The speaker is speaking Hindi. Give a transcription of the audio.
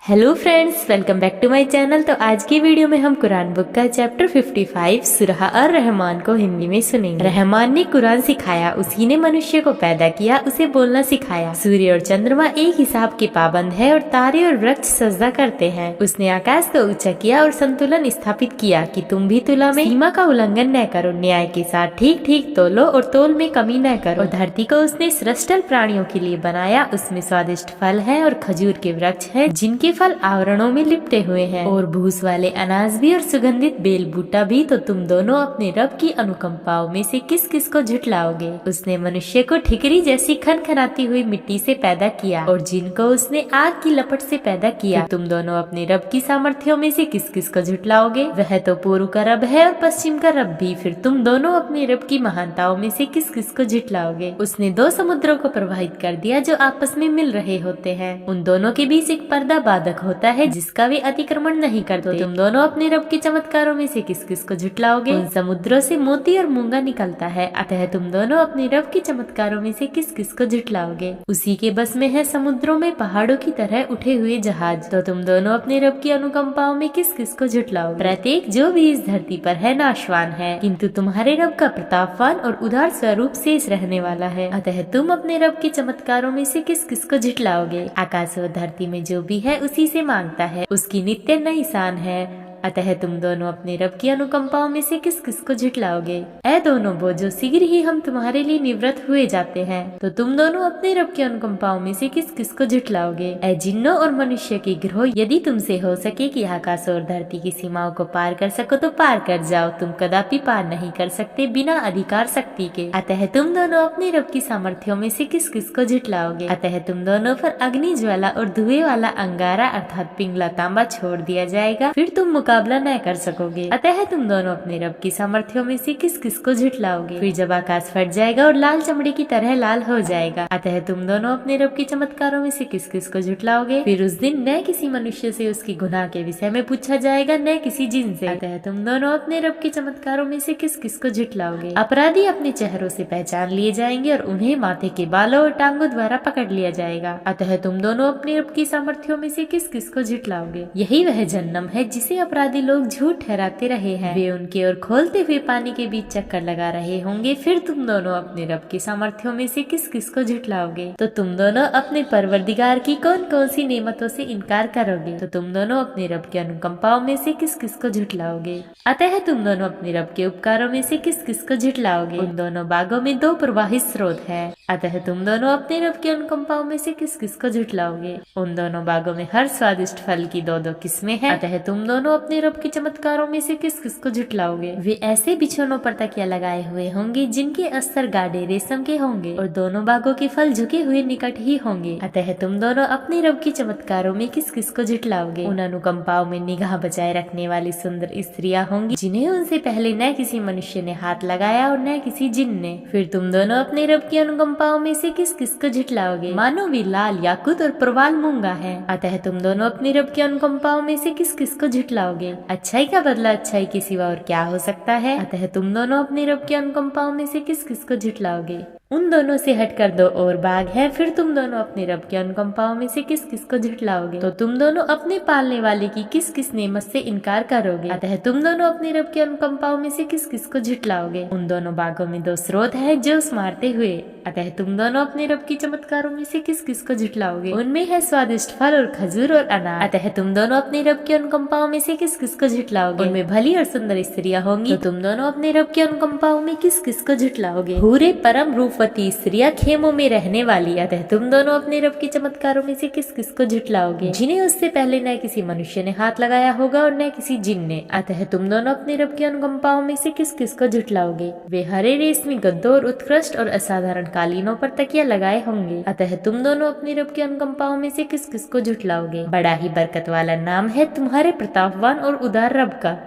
Hello friends, welcome back to my channel. तो आज की वीडियो में हम कुरान बुक का चैप्टर 55 सूरह अर रहमान को हिंदी में सुनेंगे। रहमान ने कुरान सिखाया, उसी ने मनुष्य को पैदा किया, उसे बोलना सिखाया। सूर्य और चंद्रमा एक हिसाब के पाबंद है और तारे और वृक्ष सजदा करते हैं। उसने आकाश को ऊंचा किया और संतुलन स्थापित किया कि तुम भी तुला में सीमा का उल्लंघन न करो, न्याय के साथ ठीक ठीक तोलो और तोल में कमी न करो। और धरती को उसने सृष्टल प्राणियों के लिए बनाया, उसमें स्वादिष्ट फल है और खजूर के वृक्ष है जिनके फल आवरणों में लिपटे हुए हैं, और भूस वाले अनाज भी और सुगंधित बेल बूटा भी। तो तुम दोनों अपने रब की अनुकंपाओं में से किस किस को झुठलाओगे। उसने मनुष्य को ठिकरी जैसी खनखनाती हुई मिट्टी से पैदा किया और जिनको उसने आग की लपट से पैदा किया। तो तुम दोनों अपने रब की सामर्थ्यों में से किस किस को झुठलाओगे। वह तो पूर्व का रब है और पश्चिम का रब भी। फिर तुम दोनों अपने रब की महानताओं में से किस किस को झुठलाओगे। उसने दो समुद्रों को प्रवाहित कर दिया जो आपस में मिल रहे होते हैं, उन दोनों के बीच एक पर्दा बाधक होता है जिसका वे अतिक्रमण नहीं करते। तो तुम दोनों अपने रब के चमत्कारों में से किस किस को झुठलाओगे। उन समुद्रों से मोती और मूंगा निकलता है, अतः तुम दोनों अपने रब के चमत्कारों में से किस किस को झुठलाओगे। उसी के बस में है समुद्रों में पहाड़ों की तरह उठे हुए जहाज। तो तुम दोनों अपने रब की अनुकंपाओं में किस किस को झुठलाओगे। प्रत्येक जो भी इस धरती पर है नाशवान है, किंतु तुम्हारे रब का प्रतापवान और उदार स्वरूप शेष रहने वाला है। अतः तुम अपने रब के चमत्कारों में से किस किस को झुठलाओगे। आकाश और धरती में जो भी है उसी से मांगता है, उसकी नित्य नई शान है। अतः तुम दोनों अपने रब की अनुकंपाओं में से किस किस को झुठलाओगे। ऐ दोनों वो जो शीघ्र ही हम तुम्हारे लिए निवृत्त हुए जाते हैं, तो तुम दोनों अपने रब की अनुकंपाओं में से किस किस को झुठलाओगे। ऐ जिन्नों और मनुष्य के गिरोह, यदि तुमसे हो सके कि आकाश और धरती की सीमाओं को पार कर सको तो पार कर जाओ। तुम कदापि पार नहीं कर सकते बिना अधिकार शक्ति के। अतः तुम दोनों अपने रब की सामर्थ्यों में से किस किस को झुठलाओगे। अतः तुम दोनों पर अग्नि ज्वाला और धुएं वाला अंगारा अर्थात पिंगला तांबा छोड़ दिया जाएगा, फिर तुम मुकाबला न कर सकोगे। अतः तुम दोनों अपने रब की सामर्थ्यों में से किस किस को झुठलाओगे। फिर जब आकाश फट जाएगा और लाल चमड़े की तरह लाल हो जाएगा, अतः तुम दोनों अपने रब के चमत्कारों में से किस किस को झुठलाओगे। फिर उस दिन न किसी मनुष्य से उसकी गुनाह के विषय में पूछा जाएगा, न किसी जिन से। अतः तुम दोनों अपने रब के चमत्कारों में से किस किस को झुठलाओगे। अपराधी अपने चेहरों से पहचान लिए जाएंगे और उन्हें माथे के बालों और टांगों द्वारा पकड़ लिया जाएगा। अतः तुम दोनों अपने रब की सामर्थ्यों में से किस किस को झुठलाओगे। यही वह जहन्नम है जिसे अपराधी लोग झूठ ठहराते रहे हैं। वे उनके और खोलते हुए पानी के बीच चक्कर लगा रहे होंगे। फिर तुम दोनों अपने रब की सामर्थ्यों में से किस किस को झुठलाओगे। तो तुम दोनों अपने परवरदिगार की कौन कौन सी नेमतों से इनकार करोगे। तो तुम दोनों अपने रब की अनुकंपाओं में से किस किस को झुठलाओगे। अतः तुम दोनों अपने रब के उपकारों में से किस किस को झुठलाओगे। उन दोनों बागों में दो प्रवाहित स्रोत है, अतः तुम दोनों अपने रब की अनुकंपाओं में से किस किस को झुठलाओगे। उन दोनों बागों में हर स्वादिष्ट फल की दो दो किस्में हैं, अतः तुम दोनों अपने रब के चमत्कारों में से किस किस को झुठलाओगे। वे ऐसे बिछौनों पर तकिया लगाए हुए होंगे जिनके अस्तर गाढ़े रेशम के होंगे और दोनों बागों के फल झुके हुए निकट ही होंगे। अतः तुम दोनों अपने रब के चमत्कारों में किस किस को झुठलाओगे। उन अनुकंपाओं में निगाह बचाए रखने वाली सुंदर स्त्रियां होंगी जिन्हें उनसे पहले न किसी मनुष्य ने हाथ लगाया और न किसी जिन ने। फिर तुम दोनों अपने रब की अनुकंपाओं में से किस किस को झुठलाओगे। मानो वे लाल याकूत और प्रवाल मूंगा है। अतः तुम दोनों अपने रब की अनुकंपाओं में से किस किस को झुठलाओगे। अच्छाई का बदला अच्छाई के सिवा और क्या हो सकता है। अतः तुम दोनों अपने रब की अनुकंपाओं में से किस किस को झुठलाओगे। उन दोनों से हटकर दो और बाग है, फिर तुम दोनों अपने रब की अनुकंपाओं में से किस किस को झुठलाओगे। तो तुम दोनों अपने पालने वाले की किस किस नेमत से इनकार करोगे। अतः तुम दोनों अपने रब की अनुकंपाओं में से किस किस को झुठलाओगे। उन दोनों बागों में दो स्रोत है जो मारते हुए, अतः तुम दोनों अपने रब की चमत्कारों में से किस किस को झुठलाओगे। उनमें है स्वादिष्ट फल और खजूर और अनार, अतः तुम दोनों अपने रब की अनुकंपाओं में से किस किस को झुठलाओगे। उनमें भली और सुंदर स्त्रियां होंगी, तो तुम दोनों अपने रब की अनुकंपाओं में किस किस को झुठलाओगे। पूरे परम रूपवती स्त्रियां खेमों में रहने वाली, अतः तुम दोनों अपने रब के चमत्कारों में से किस किस को झुठलाओगे। जिन्हें उससे पहले न किसी मनुष्य ने हाथ लगाया होगा और न किसी जिन ने। अतः तुम दोनों अपने रब की अनुकंपाओं में से किस किस को झुठलाओगे। वे हरे रेशमी गद्दों और उत्कृष्ट और असाधारण कालीनों पर तकिया लगाए होंगे, अतः तुम दोनों अपने रब की अनुकंपाओं में से किस किस को झुठलाओगे। बड़ा ही बरकत वाला नाम है तुम्हारे प्रतापवान और उदार रब का।